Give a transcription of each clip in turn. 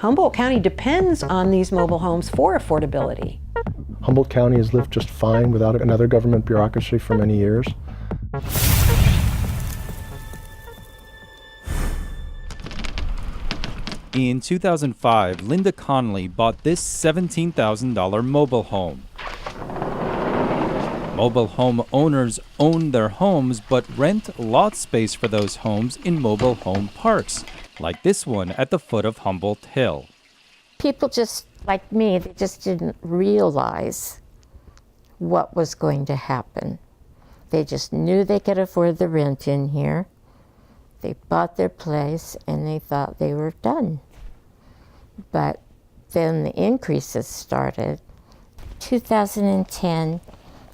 Humboldt County depends on these mobile homes for affordability. Humboldt County has lived just fine without another government bureaucracy for many years. In 2005, Linda Connolly bought this $17,000 mobile home. Mobile home owners own their homes but rent lot space for those homes in mobile home parks, like this one at the foot of Humboldt Hill. People just like me, they just didn't realize what was going to happen. They just knew they could afford the rent in here. They bought their place and they thought they were done. But then the increases started. 2010,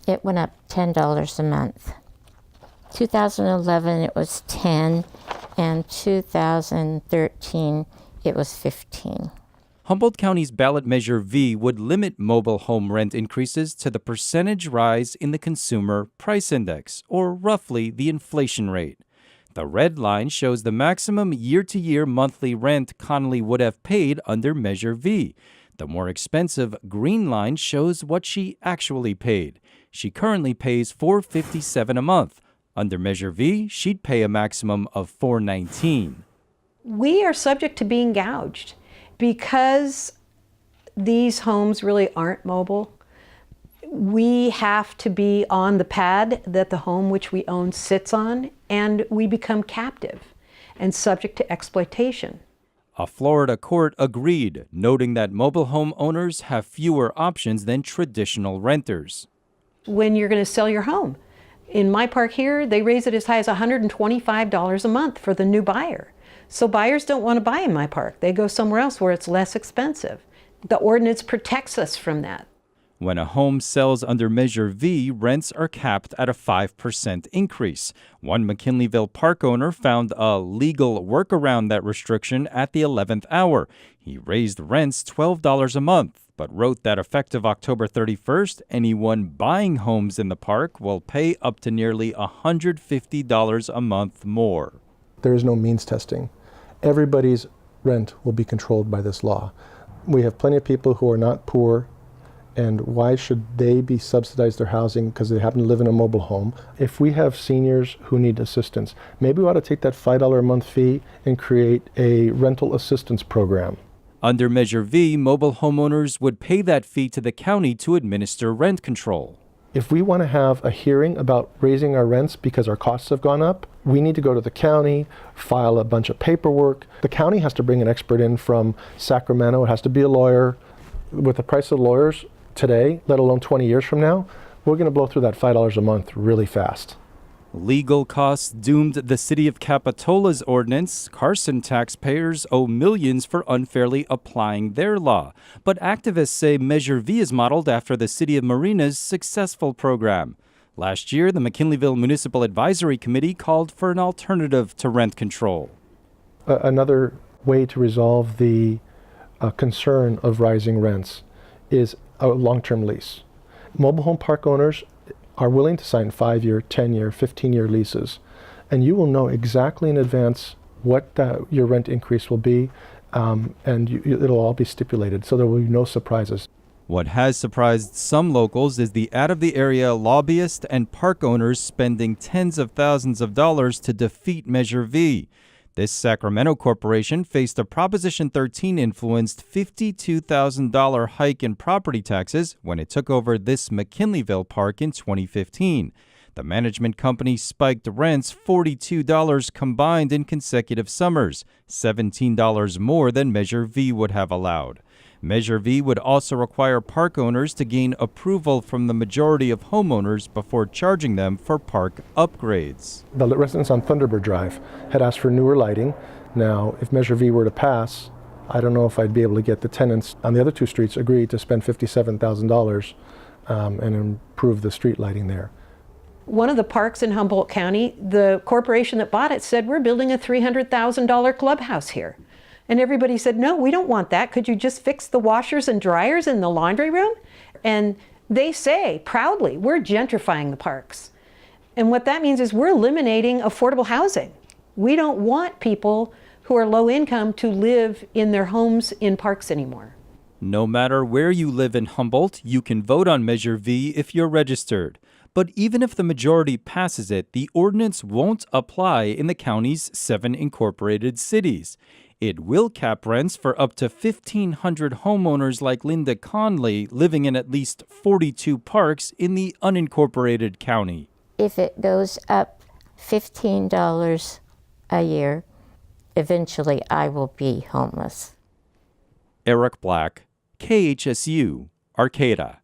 it went up $10 a month. 2011, it was 10, and 2013, it was 15. Humboldt County's ballot measure V would limit mobile home rent increases to the percentage rise in the consumer price index, or roughly the inflation rate. The red line shows the maximum year-to-year monthly rent Connolly would have paid under Measure V. The more expensive green line shows what she actually paid. She currently pays $457 a month. Under Measure V, she'd pay a maximum of $419. We are subject to being gouged because these homes really aren't mobile. We have to be on the pad that the home which we own sits on, and we become captive and subject to exploitation. A Florida court agreed, noting that mobile home owners have fewer options than traditional renters. When you're going to sell your home, in my park here, they raise it as high as $125 a month for the new buyer. So buyers don't want to buy in my park. They go somewhere else where it's less expensive. The ordinance protects us from that. When a home sells under Measure V, rents are capped at a 5% increase. One McKinleyville park owner found a legal workaround that restriction at the 11th hour. He raised rents $12 a month, but wrote that effective October 31st, anyone buying homes in the park will pay up to nearly $150 a month more. There is no means testing. Everybody's rent will be controlled by this law. We have plenty of people who are not poor, and why should they be subsidized their housing because they happen to live in a mobile home? If we have seniors who need assistance, maybe we ought to take that $5 a month fee and create a rental assistance program. Under Measure V, mobile homeowners would pay that fee to the county to administer rent control. If we want to have a hearing about raising our rents because our costs have gone up, we need to go to the county, file a bunch of paperwork. The county has to bring an expert in from Sacramento. It has to be a lawyer. With the price of lawyers today, let alone 20 years from now, we're going to blow through that $5 a month really fast. Legal costs doomed the city of Capitola's ordinance. Carson taxpayers owe millions for unfairly applying their law. But activists say Measure V is modeled after the city of Marina's successful program. Last year, the McKinleyville Municipal Advisory Committee called for an alternative to rent control. Another way to resolve the concern of rising rents is a long-term lease. Mobile home park owners are willing to sign 5-year, 10-year, 15-year leases, and you will know exactly in advance what your rent increase will be, and it'll all be stipulated, so there will be no surprises. What has surprised some locals is the out-of-the-area lobbyists and park owners spending tens of thousands of dollars to defeat Measure V. This Sacramento corporation faced a Proposition 13-influenced $52,000 hike in property taxes when it took over this McKinleyville park in 2015. The management company spiked rents $42 combined in consecutive summers, $17 more than Measure V would have allowed. Measure V would also require park owners to gain approval from the majority of homeowners before charging them for park upgrades. The residents on Thunderbird Drive had asked for newer lighting. Now, if Measure V were to pass, I don't know if I'd be able to get the tenants on the other two streets agreed to spend $57,000 and improve the street lighting there. One of the parks in Humboldt County, the corporation that bought it said, we're building a $300,000 clubhouse here. And everybody said, no, we don't want that. Could you just fix the washers and dryers in the laundry room? And they say proudly, we're gentrifying the parks. And what that means is we're eliminating affordable housing. We don't want people who are low income to live in their homes in parks anymore. No matter where you live in Humboldt, you can vote on Measure V if you're registered. But even if the majority passes it, the ordinance won't apply in the county's 7 incorporated cities. It will cap rents for up to 1,500 homeowners like Linda Conley living in at least 42 parks in the unincorporated county. If it goes up $15 a year, eventually I will be homeless. Eric Black, KHSU, Arcata.